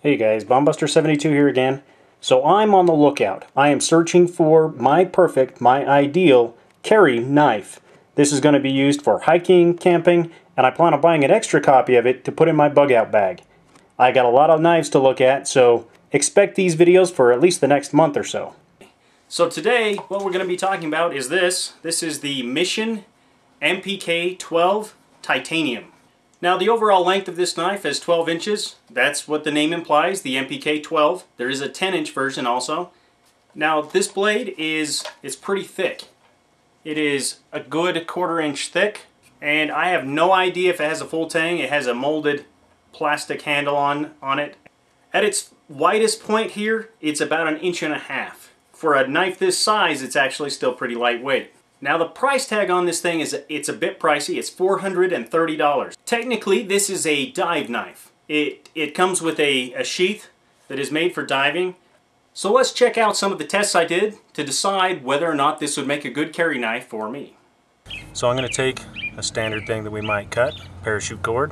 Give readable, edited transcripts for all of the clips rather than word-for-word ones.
Hey guys, Bombbuster72 here again. So I'm on the lookout. I am searching for my perfect, my ideal carry knife. This is going to be used for hiking, camping, and I plan on buying an extra copy of it to put in my bug out bag. I got a lot of knives to look at, so expect these videos for at least the next month or so. So today, what we're going to be talking about is this. This is the Mission MPK12 Titanium. Now the overall length of this knife is 12 inches. That's what the name implies, the MPK12. There is a 10-inch version also. Now this blade it's pretty thick. It is a good 1/4 inch thick, and I have no idea if it has a full tang. It has a molded plastic handle on it. At its widest point here, it's about 1.5 inches. For a knife this size, it's actually still pretty lightweight. Now the price tag on this thing it's a bit pricey. It's $430. Technically, this is a dive knife. It comes with a sheath that is made for diving. So let's check out some of the tests I did to decide whether or not this would make a good carry knife for me. So I'm going to take a standard thing that we might cut, parachute cord,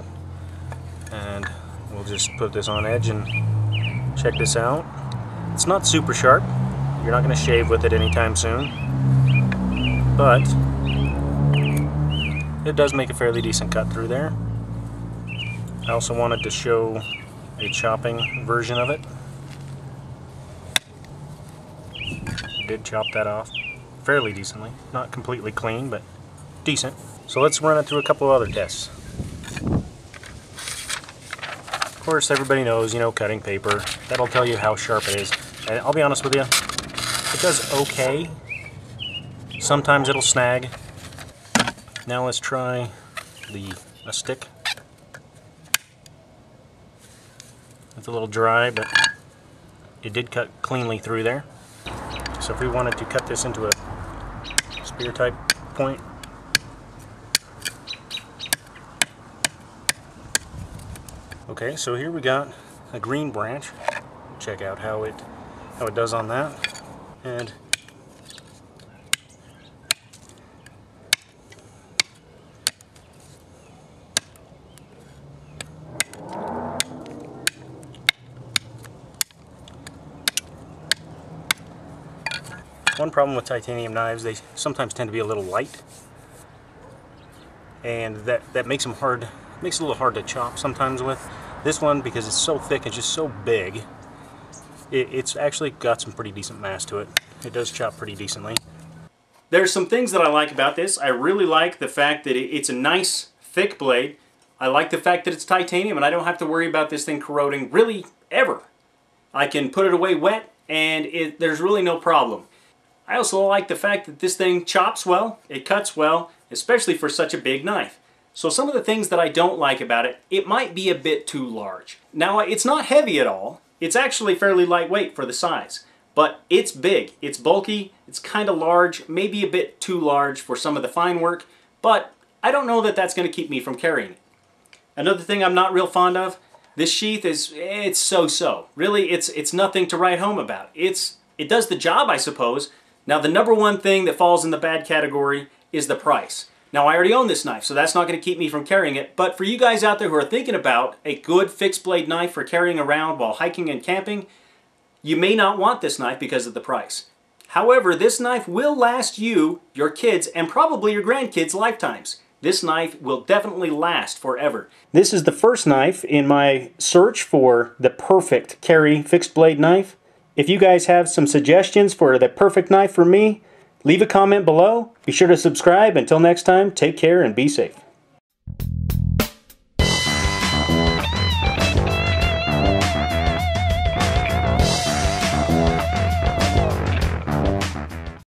and we'll just put this on edge and check this out. It's not super sharp. You're not going to shave with it anytime soon, but it does make a fairly decent cut through there. I also wanted to show a chopping version of it. I did chop that off fairly decently. Not completely clean, but decent. So let's run it through a couple of other tests. Of course, everybody knows, cutting paper. That'll tell you how sharp it is. And I'll be honest with you, it does okay. Sometimes it'll snag. Now let's try a stick. It's a little dry, but it did cut cleanly through there. So if we wanted to cut this into a spear type point, okay, so here we got a green branch. Check out how it does on that. And one problem with titanium knives, they sometimes tend to be a little light, and that makes them hard. Makes it a little hard to chop sometimes with. This one, because it's so thick and just so big, it's actually got some pretty decent mass to it. It does chop pretty decently. There's some things that I like about this. I really like the fact that it's a nice thick blade. I like the fact that it's titanium and I don't have to worry about this thing corroding really ever. I can put it away wet and there's really no problem. I also like the fact that this thing chops well, it cuts well, especially for such a big knife. So some of the things that I don't like about it, it might be a bit too large. Now it's not heavy at all. It's actually fairly lightweight for the size. But it's big, it's bulky, it's kind of large, maybe a bit too large for some of the fine work, but I don't know that that's going to keep me from carrying it. Another thing I'm not real fond of, this sheath it's so-so. Really, it's nothing to write home about. It does the job, I suppose. Now the number one thing that falls in the bad category is the price. Now I already own this knife, so that's not going to keep me from carrying it, but for you guys out there who are thinking about a good fixed blade knife for carrying around while hiking and camping, you may not want this knife because of the price. However, this knife will last you, your kids, and probably your grandkids' lifetimes. This knife will definitely last forever. This is the first knife in my search for the perfect carry fixed blade knife. If you guys have some suggestions for the perfect knife for me, leave a comment below. Be sure to subscribe. Until next time, take care and be safe.